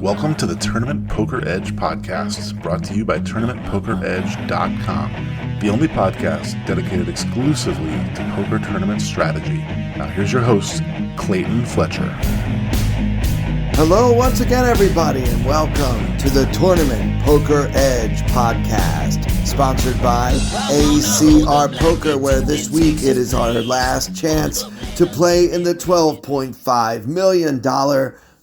Welcome to the Tournament Poker Edge podcast, brought to you by TournamentPokerEdge.com, the only podcast dedicated exclusively to poker tournament strategy. Now here's your host, Clayton Fletcher. Hello once again, everybody, and welcome to the Tournament Poker Edge podcast, sponsored by ACR Poker, where this week it is our last chance to play in the $12.5 million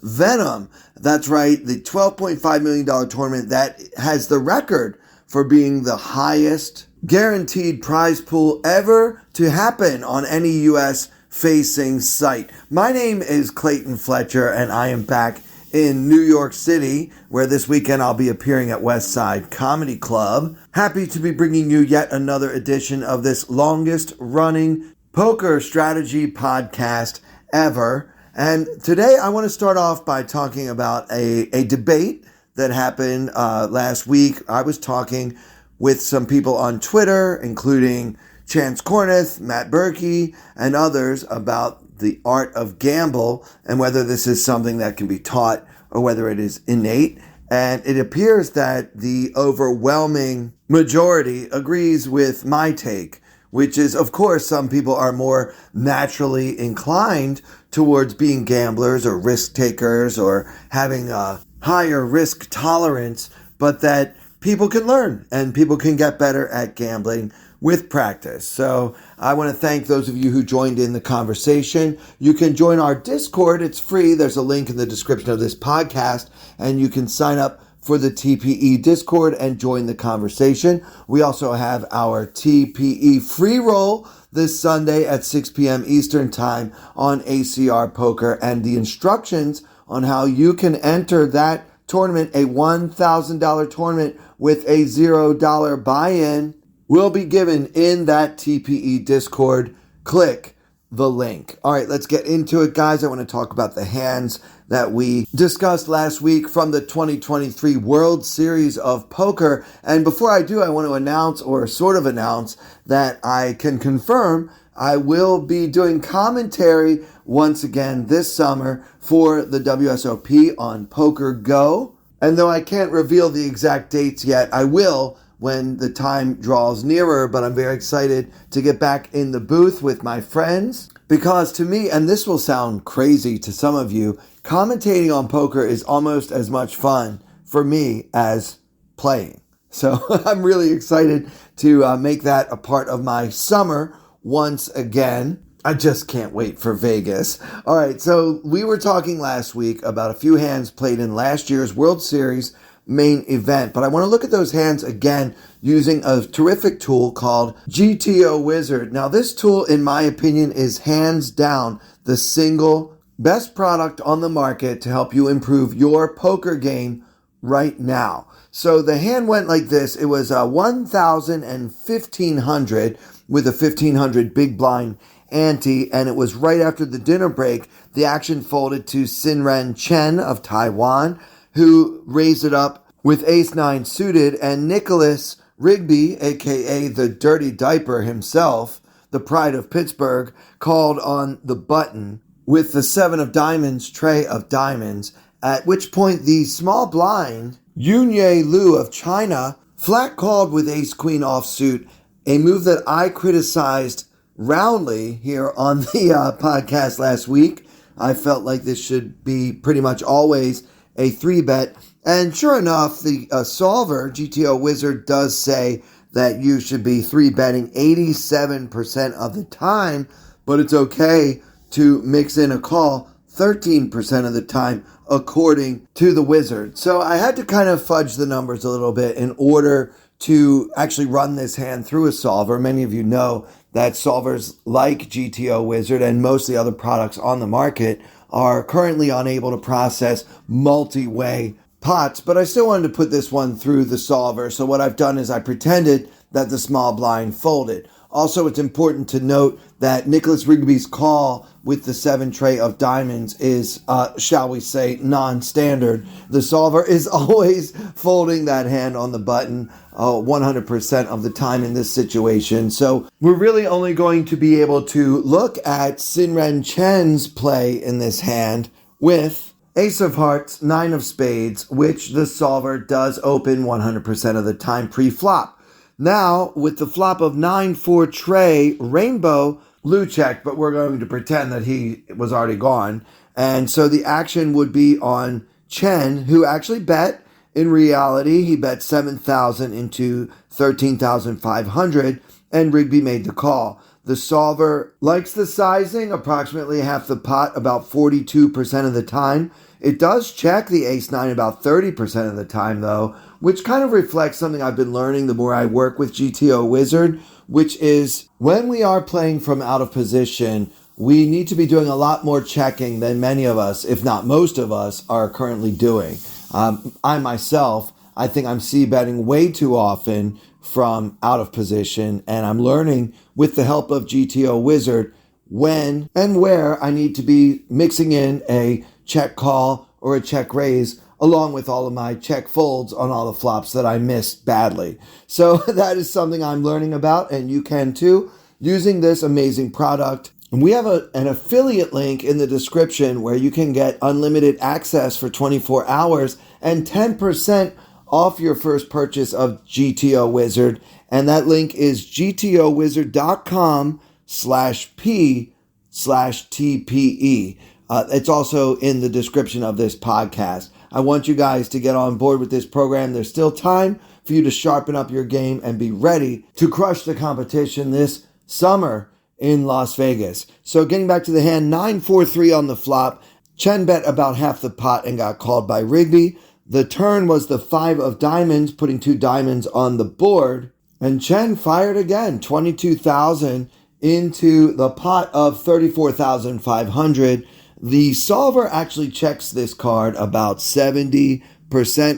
Venom. That's right, the $12.5 million tournament that has the record for being the highest guaranteed prize pool ever to happen on any U.S. facing site. My name is Clayton Fletcher, and I am back in New York City, where this weekend I'll be appearing at West Side Comedy Club. Happy to be bringing you yet another edition of this longest running poker strategy podcast ever. And today I want to start off by talking about a debate that happened last week. I was talking with some people on Twitter, including Chance Corneth, Matt Berkey, and others about the art of gamble and whether this is something that can be taught or whether it is innate. And it appears that the overwhelming majority agrees with my take, which is, of course, some people are more naturally inclined towards being gamblers or risk takers or having a higher risk tolerance, but that people can learn and people can get better at gambling with practice. So I want to thank those of you who joined in the conversation. You can join our Discord. It's free. There's a link in the description of this podcast, and you can sign up for the TPE Discord and join the conversation. We also have our TPE free roll this Sunday at 6 p.m. Eastern Time on ACR Poker, and the instructions on how you can enter that tournament, a $1,000 tournament with a $0 buy-in, will be given in that TPE Discord. Click the link. All right, let's get into it, guys. I want to talk about the hands that we discussed last week from the 2023 World Series of Poker. And before I do, I want to announce, or sort of announce, that I can confirm I will be doing commentary once again this summer for the WSOP on Poker Go. And though I can't reveal the exact dates yet, I will when the time draws nearer, but I'm very excited to get back in the booth with my friends, because to me, and this will sound crazy to some of you, commentating on poker is almost as much fun for me as playing. So I'm really excited to make that a part of my summer once again. I just can't wait for Vegas. All right, so we were talking last week about a few hands played in last year's World Series Main Event, but I want to look at those hands again using a terrific tool called GTO Wizard. Now, this tool, in my opinion, is hands down the single best product on the market to help you improve your poker game right now. So the hand went like this. It was 1,000 and 1,500 with a 1,500 big blind ante, and it was right after the dinner break. The action folded to Sinren Chen of Taiwan, who raised it up with ace-9 suited, and Nicholas Rigby, a.k.a. the Dirty Diaper himself, the pride of Pittsburgh, called on the button with the 7 of diamonds, tray of diamonds, at which point the small blind, Yunye Liu of China, flat called with ace-queen offsuit, a move that I criticized roundly here on the podcast last week. I felt like this should be pretty much always a 3-bet. And sure enough, the solver, GTO Wizard, does say that you should be 3-betting 87% of the time, but it's okay to mix in a call 13% of the time, according to the Wizard. So I had to kind of fudge the numbers a little bit in order to actually run this hand through a solver. Many of you know that solvers like GTO Wizard and most of the other products on the market are currently unable to process multi-way pots, but I still wanted to put this one through the solver. So what I've done is I pretended that the small blind folded. Also, it's important to note that Nicholas Rigby's call with the 7 tray of diamonds is, shall we say, non-standard. The solver is always folding that hand on the button 100% of the time in this situation. So we're really only going to be able to look at Sinren Chen's play in this hand with Ace of Hearts, 9 of Spades, which the solver does open 100% of the time pre-flop. Now, with the flop of 9-4 tray, Rainbow, blue check, but we're going to pretend that he was already gone. And so the action would be on Chen, who actually bet. In reality, he bet 7,000 into 13,500, and Rigby made the call. The solver likes the sizing, approximately half the pot, about 42% of the time. It does check the ace-9 about 30% of the time, though, which kind of reflects something I've been learning the more I work with GTO Wizard, which is when we are playing from out of position, we need to be doing a lot more checking than many of us, if not most of us, are currently doing. I myself, I think I'm c-betting way too often from out of position, and I'm learning with the help of GTO Wizard when and where I need to be mixing in a check call or a check raise along with all of my check folds on all the flops that I missed badly. So that is something I'm learning about, and you can too, using this amazing product. And we have an affiliate link in the description where you can get unlimited access for 24 hours and 10% off your first purchase of GTO Wizard. And that link is gtowizard.com/p/TPE. It's also in the description of this podcast. I want you guys to get on board with this program. There's still time for you to sharpen up your game and be ready to crush the competition this summer in Las Vegas. So getting back to the hand, 9-4-3 on the flop. Chen bet about half the pot and got called by Rigby. The turn was the 5 of diamonds, putting 2 diamonds on the board. And Chen fired again, 22,000 into the pot of 34,500. The solver actually checks this card about 70%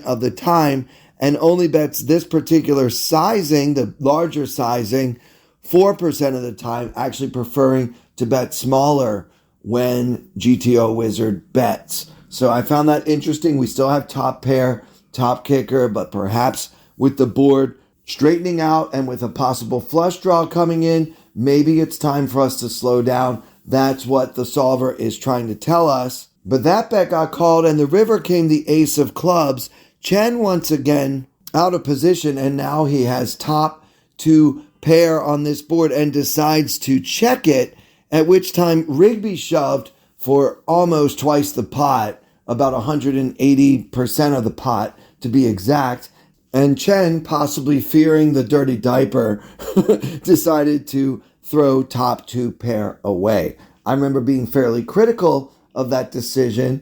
of the time and only bets this particular sizing, the larger sizing, 4% of the time, actually preferring to bet smaller when GTO Wizard bets. So I found that interesting. We still have top pair, top kicker, but perhaps with the board straightening out and with a possible flush draw coming in, maybe it's time for us to slow down. That's what the solver is trying to tell us. But that bet got called, and the river came the ace of clubs. Chen once again out of position, and now he has top 2 pair on this board and decides to check it, at which time Rigby shoved for almost twice the pot, about 180% of the pot to be exact. And Chen, possibly fearing the dirty diaper, decided to throw top 2 pair away. I remember being fairly critical of that decision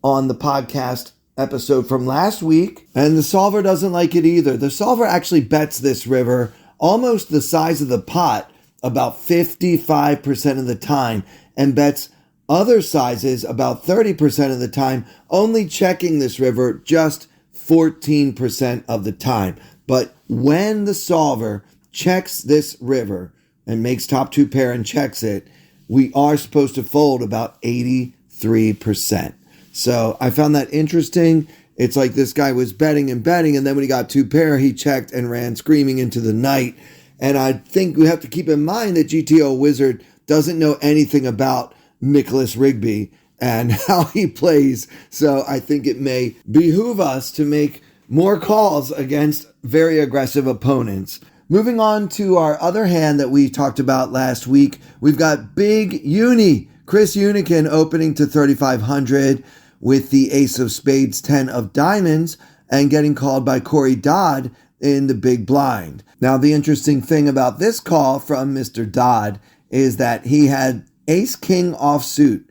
on the podcast episode from last week, and the solver doesn't like it either. The solver actually bets this river almost the size of the pot about 55% of the time and bets other sizes about 30% of the time, only checking this river just 14% of the time. But when the solver checks this river and makes top 2 pair and checks it, we are supposed to fold about 83%. So I found that interesting. It's like this guy was betting, and then when he got 2 pair, he checked and ran screaming into the night. And I think we have to keep in mind that GTO Wizard doesn't know anything about Nicholas Rigby and how he plays. So I think it may behoove us to make more calls against very aggressive opponents. Moving on to our other hand that we talked about last week, we've got Big Uni, Chris Unikin opening to 3,500 with the ace of spades, 10 of diamonds, and getting called by Corey Dodd in the big blind. Now, the interesting thing about this call from Mr. Dodd is that he had ace king offsuit.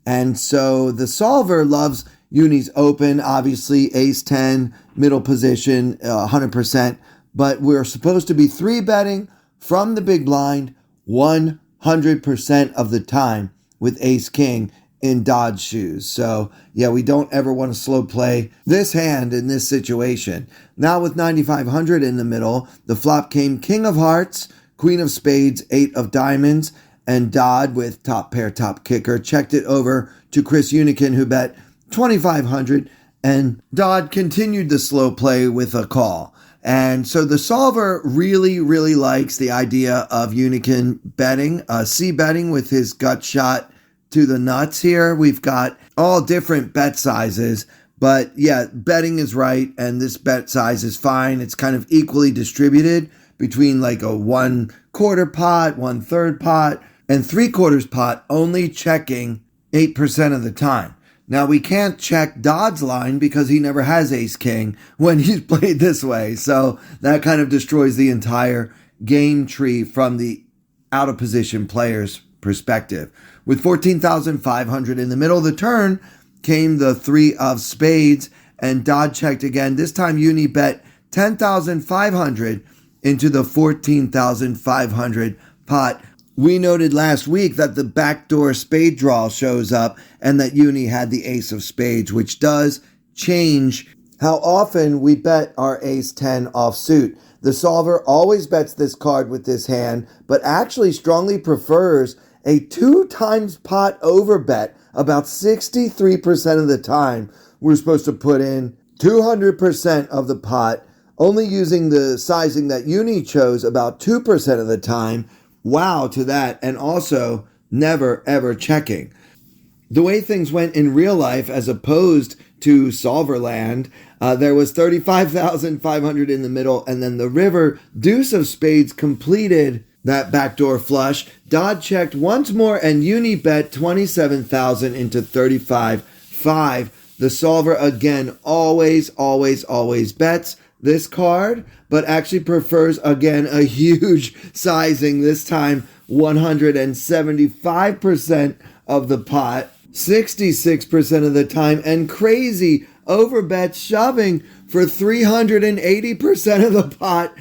And so the solver loves Uni's open, obviously ace 10, middle position, 100%. But we're supposed to be 3-betting from the big blind 100% of the time with ace king in Dodd's shoes. So yeah, we don't ever want to slow play this hand in this situation. Now with 9,500 in the middle, the flop came king of hearts, Queen of spades, 8 of diamonds, and Dodd with top pair, top kicker checked it over to Chris Unikin, who bet 2,500, and Dodd continued the slow play with a call. And so the solver really, really likes the idea of Unikin betting, c-betting with his gut shot to the nuts here. We've got all different bet sizes, but yeah, betting is right, and this bet size is fine. It's kind of equally distributed between like a 1/4 pot, 1/3 pot, and 3/4 pot, only checking 8% of the time. Now, we can't check Dodd's line because he never has ace-king when he's played this way. So that kind of destroys the entire game tree from the out-of-position player's perspective. With 14,500 in the middle of the turn came the 3 of spades, and Dodd checked again. This time, Uni bet 10,500 into the 14,500 pot. We noted last week that the backdoor spade draw shows up and that Uni had the ace of spades, which does change how often we bet our ace-10 offsuit. The solver always bets this card with this hand, but actually strongly prefers a 2 times pot over bet. About 63% of the time, we're supposed to put in 200% of the pot, only using the sizing that Uni chose about 2% of the time. Wow to that, and also never ever checking. The way things went in real life as opposed to Solverland, there was 35,500 in the middle, and then the river deuce of spades completed that backdoor flush. Dodd checked once more, and Uni bet 27,000 into 35,500. The solver again always bets this card, but actually prefers again a huge sizing, this time 175% of the pot, 66% of the time, and crazy overbet shoving for 380% of the pot,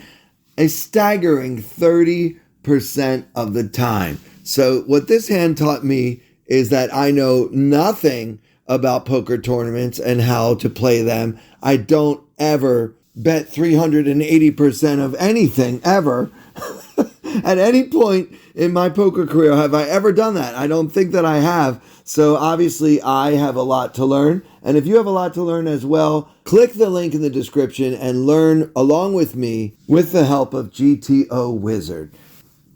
a staggering 30% of the time. So what this hand taught me is that I know nothing about poker tournaments and how to play them. I don't ever bet 380% of anything ever. At any point in my poker career have I ever done that? I don't think that I have. So obviously I have a lot to learn. And if you have a lot to learn as well, click the link in the description and learn along with me with the help of GTO Wizard.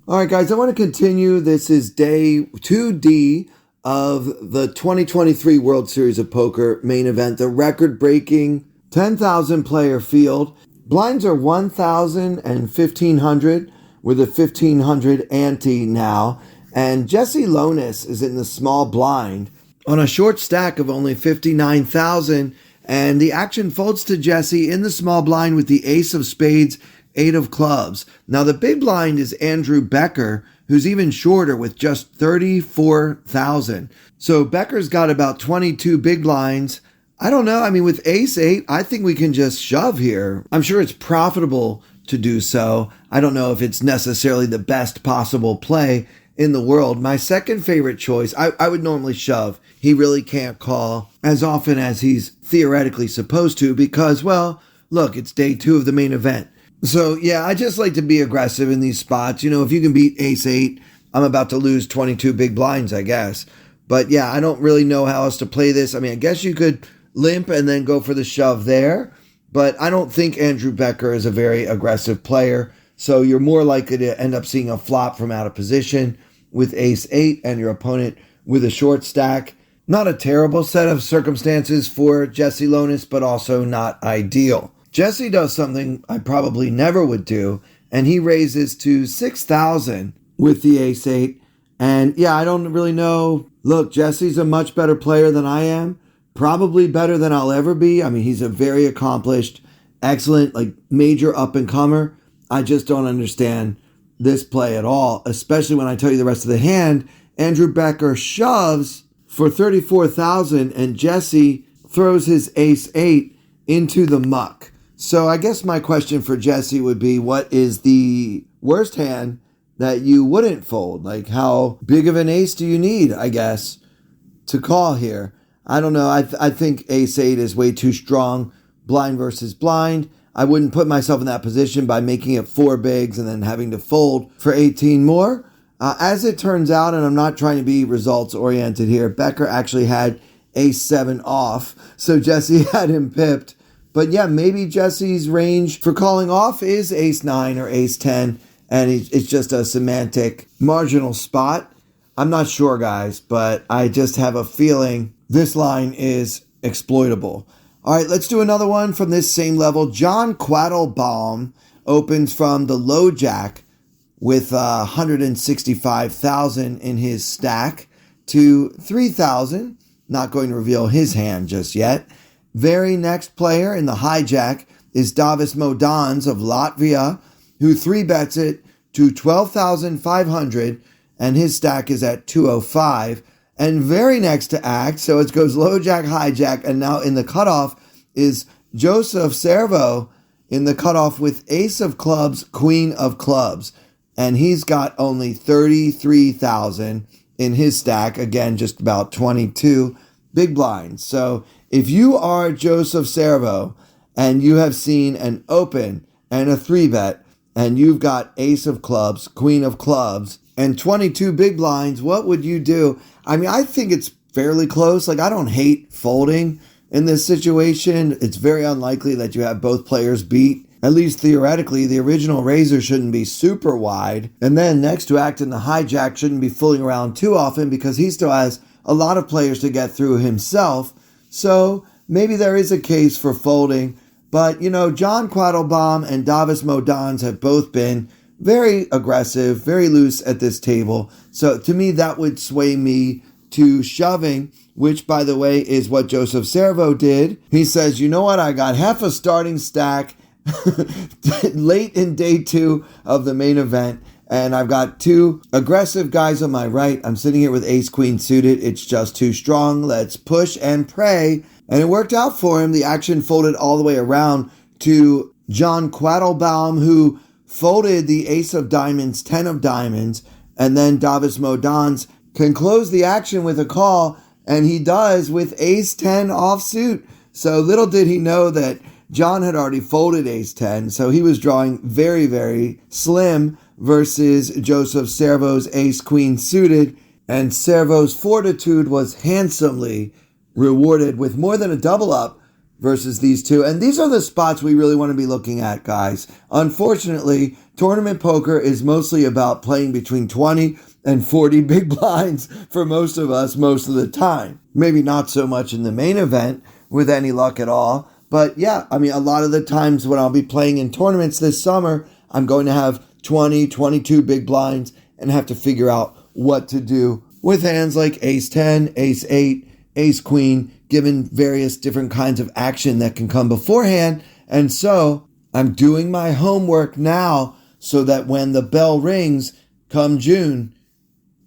All right, guys, I want to continue. This is day 2D of the 2023 World Series of Poker main event, the record-breaking 10,000 player field. Blinds are 1,000 and 1,500 with a 1,500 ante now. And Jesse Lonis is in the small blind on a short stack of only 59,000. And the action folds to Jesse in the small blind with the ace of spades, 8 of clubs. Now the big blind is Andrew Becker, who's even shorter with just 34,000. So Becker's got about 22 big blinds. I don't know. I mean, with ace-8, I think we can just shove here. I'm sure it's profitable to do so. I don't know if it's necessarily the best possible play in the world. My second favorite choice, I would normally shove. He really can't call as often as he's theoretically supposed to because, well, look, it's day 2 of the main event. So, yeah, I just like to be aggressive in these spots. You know, if you can beat ace-8, I'm about to lose 22 big blinds, I guess. But, yeah, I don't really know how else to play this. I mean, I guess you could limp and then go for the shove there. But I don't think Andrew Becker is a very aggressive player. So you're more likely to end up seeing a flop from out of position with ace-8 and your opponent with a short stack. Not a terrible set of circumstances for Jesse Lonis, but also not ideal. Jesse does something I probably never would do, and he raises to 6,000 with the ace-8. And yeah, I don't really know. Look, Jesse's a much better player than I am. Probably better than I'll ever be. I mean, he's a very accomplished, excellent, like major up-and-comer. I just don't understand this play at all, especially when I tell you the rest of the hand. Andrew Becker shoves for 34,000 and Jesse throws his ace-8 into the muck. So I guess my question for Jesse would be, what is the worst hand that you wouldn't fold? Like, how big of an ace do you need, I guess, to call here? I don't know. I think ace-8 is way too strong, blind versus blind. I wouldn't put myself in that position by making it 4 bigs and then having to fold for 18 more. As it turns out, and I'm not trying to be results oriented here, Becker actually had ace 7 off, so Jesse had him pipped. But yeah, maybe Jesse's range for calling off is ace 9 or ace 10, and it's just a semantic marginal spot. I'm not sure, guys, but I just have a feeling this line is exploitable. All right, let's do another one from this same level. John Quattlebaum opens from the low jack with 165,000 in his stack to 3,000. Not going to reveal his hand just yet. Very next player in the hijack is Davis Modans of Latvia, who 3-bets it to 12,500, and his stack is at 205. And very next to act, so it goes low jack, hijack, and now in the cutoff is Joseph Servo in the cutoff with ace of clubs, queen of clubs. And he's got only 33,000 in his stack. Again, just about 22 big blinds. So if you are Joseph Servo and you have seen an open and a 3-bet and you've got ace of clubs, queen of clubs, and 22 big blinds, what would you do? I mean, I think it's fairly close. Like, I don't hate folding in this situation. It's very unlikely that you have both players beat. At least theoretically, the original raiser shouldn't be super wide. And then next to act in the hijack shouldn't be fooling around too often because he still has a lot of players to get through himself. So maybe there is a case for folding. But, you know, John Quattlebaum and Davis Modans have both been very aggressive, very loose at this table. So to me, that would sway me to shoving, which, by the way, is what Joseph Servo did. He says, you know what, I got half a starting stack late in day 2 of the main event, and I've got 2 aggressive guys on my right. I'm sitting here with ace queen suited. It's just too strong. Let's push and pray. And it worked out for him. The action folded all the way around to John Quattlebaum, who folded the ace of diamonds, 10 of diamonds, and then Davis Modans can close the action with a call, and he does with ace 10 offsuit. So little did he know that John had already folded ace 10, so he was drawing very, very slim versus Joseph Servo's ace queen suited, and Servo's fortitude was handsomely rewarded with more than a double up versus these two. And these are the spots we really want to be looking at, guys. Unfortunately, tournament poker is mostly about playing between 20 and 40 big blinds for most of us most of the time. Maybe not so much in the main event with any luck at all. But yeah, I mean, a lot of the times when I'll be playing in tournaments this summer, I'm going to have 20, 22 big blinds and have to figure out what to do with hands like ace 10, ace 8, ace queen, given various different kinds of action that can come beforehand. And so I'm doing my homework now so that when the bell rings come June,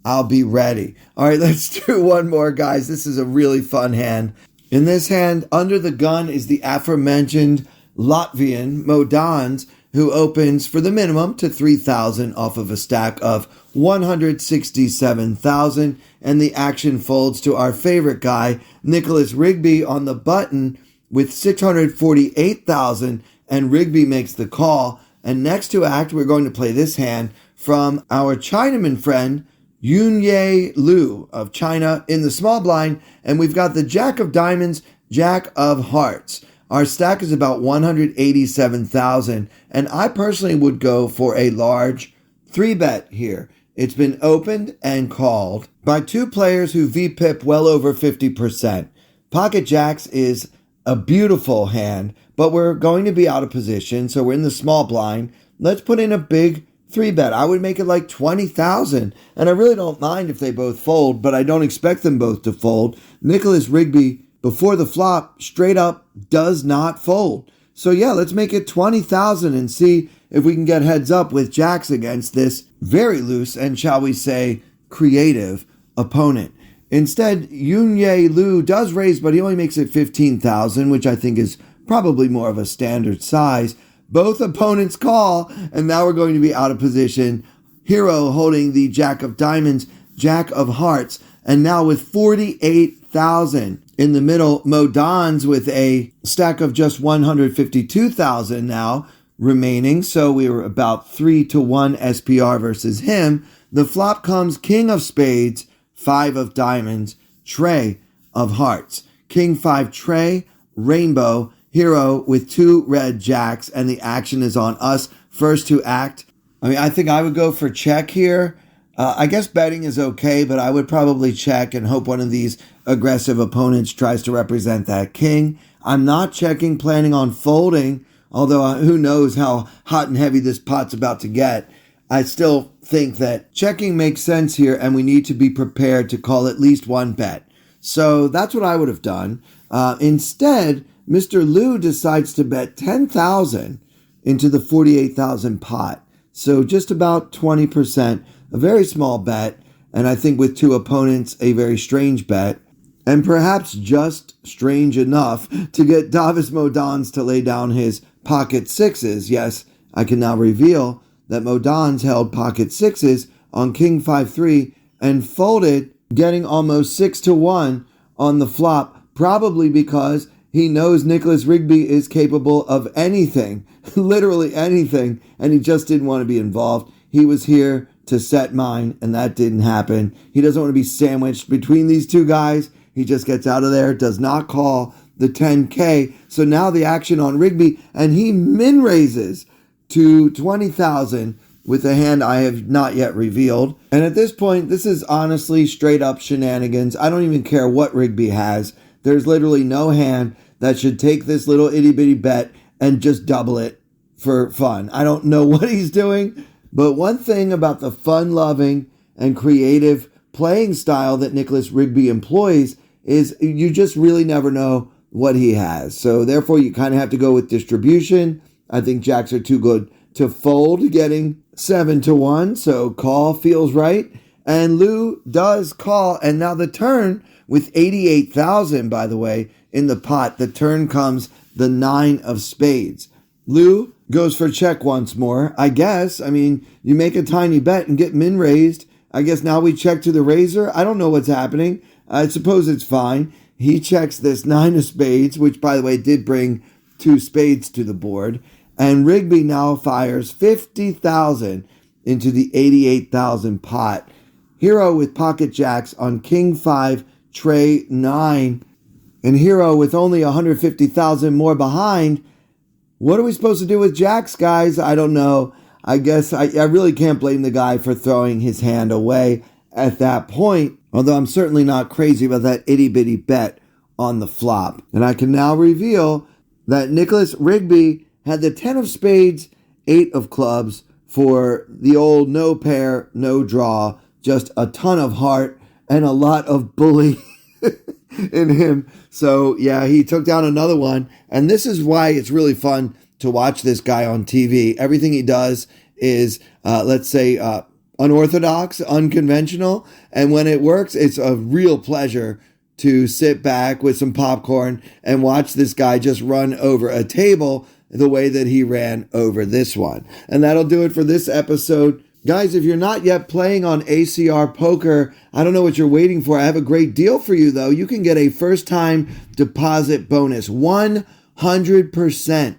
I'll be ready. All right, let's do one more, guys. This is a really fun hand. In this hand, under the gun is the aforementioned Latvian Modans, who opens for the minimum to 3,000 off of a stack of 167,000. And the action folds to our favorite guy, Nicholas Rigby, on the button with 648,000. And Rigby makes the call. And next to act, we're going to play this hand from our Chinaman friend, Yunye Liu of China in the small blind. And we've got the Jack of Diamonds, Jack of Hearts. Our stack is about 187,000. And I personally would go for a large 3-bet here. It's been opened and called by 2 players who VPIP well over 50%. Pocket Jacks is a beautiful hand, but we're going to be out of position, so we're in the small blind. Let's put in a big 3-bet. I would make it like 20,000. And I really don't mind if they both fold, but I don't expect them both to fold. Nicholas Rigby, before the flop, straight up does not fold. So yeah, let's make it 20,000 and see if we can get heads up with jacks against this very loose and, shall we say, creative opponent. Instead, Yunye Liu does raise, but he only makes it 15,000, which I think is probably more of a standard size. Both opponents call, and now we're going to be out of position. Hero holding the Jack of Diamonds, Jack of Hearts, and now with 48,000 In the middle, Mo Don's with a stack of just 152,000 now remaining. So we were about 3-1 SPR versus him. The flop comes King of Spades, 5 of Diamonds, Trey of Hearts. King 5 Trey, Rainbow, Hero with 2 red jacks, and the action is on us. First to act. I think I would go for check here. I guess betting is okay, but I would probably check and hope one of these aggressive opponents tries to represent that king. I'm not checking, planning on folding, although who knows how hot and heavy this pot's about to get. I still think that checking makes sense here, and we need to be prepared to call at least one bet. So that's what I would have done. Instead, Mr. Lou decides to bet 10,000 into the 48,000 pot. So just about 20%, a very small bet, and I think with 2 opponents, a very strange bet, and perhaps just strange enough to get Davis Modans to lay down his pocket sixes. Yes, I can now reveal that Modans held pocket sixes on King 5-3 and folded, getting almost 6-1 on the flop, probably because he knows Nicholas Rigby is capable of anything, literally anything, and he just didn't want to be involved. He was here to set mine, and that didn't happen. He doesn't want to be sandwiched between these 2 guys. He just gets out of there, does not call the 10K. So now the action on Rigby, and he min raises to 20,000 with a hand I have not yet revealed. And at this point, this is honestly straight up shenanigans. I don't even care what Rigby has. There's literally no hand that should take this little itty bitty bet and just double it for fun. I don't know what he's doing, but one thing about the fun-loving and creative playing style that Nicholas Rigby employs is you just really never know what he has. So therefore, you kind of have to go with distribution. I think jacks are too good to fold, getting 7-1, so call feels right. And Lou does call, and now the turn with 88,000, by the way, in the pot. The turn comes the 9 of spades. Lou goes for check once more. I guess, you make a tiny bet and get min raised. I guess now we check to the razor. I don't know what's happening. I suppose it's fine. He checks this 9 of spades, which, by the way, did bring 2 spades to the board. And Rigby now fires 50,000 into the 88,000 pot. Hero with pocket jacks on King 5, Trey 9. And Hero with only 150,000 more behind. What are we supposed to do with jacks, guys? I don't know. I guess I really can't blame the guy for throwing his hand away at that point. Although I'm certainly not crazy about that itty-bitty bet on the flop. And I can now reveal that Nicholas Rigby had the 10 of spades, 8 of clubs for the old no pair, no draw, just a ton of heart and a lot of bully in him. So yeah, he took down another one. And this is why it's really fun to watch this guy on TV. Everything he does is, unorthodox, unconventional. And when it works, it's a real pleasure to sit back with some popcorn and watch this guy just run over a table the way that he ran over this one. And that'll do it for this episode. Guys, if you're not yet playing on ACR Poker, I don't know what you're waiting for. I have a great deal for you, though. You can get a first-time deposit bonus, 100%,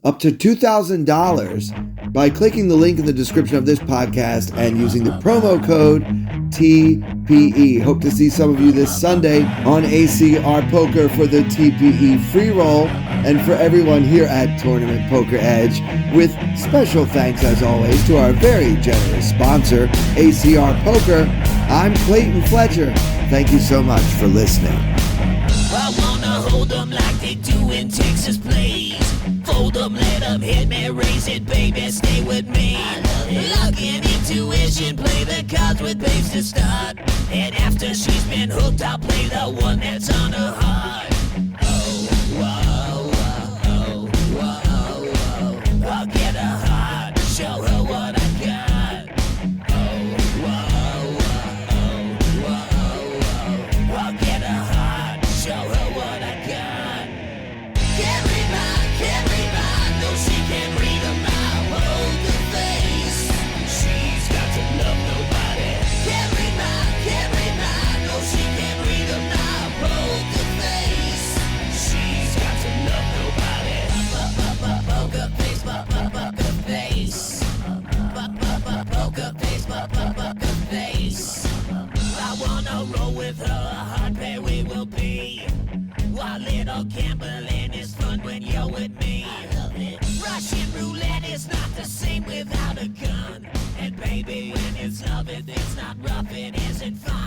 up to $2,000 by clicking the link in the description of this podcast and using the promo code TPE. Hope to see some of you this Sunday on ACR Poker for the TPE free roll, and for everyone here at Tournament Poker Edge, with special thanks as always to our very generous sponsor, ACR Poker. I'm Clayton Fletcher. Thank you so much for listening. I wanna hold them like they do in Texas plays. Fold them, let them hit me, raise it, baby, stay with me. Luck and intuition, play the cards with babes to start. And after she's been hooked, I'll play the one that's on her heart. Oh, whoa, whoa, whoa, whoa. I'll get her heart, show her what I got. Oh, whoa, whoa, whoa, whoa. I'll get her heart, show her what I got. Can't read mine, no she can't read a mile. Poker face, she's got to love nobody. Can't read mine, no she can't read a mile. it will be. While little gambling is fun when you're with me. I love it. Russian roulette is not the same without a gun. And baby, when it's love, if it's not rough, it isn't fun.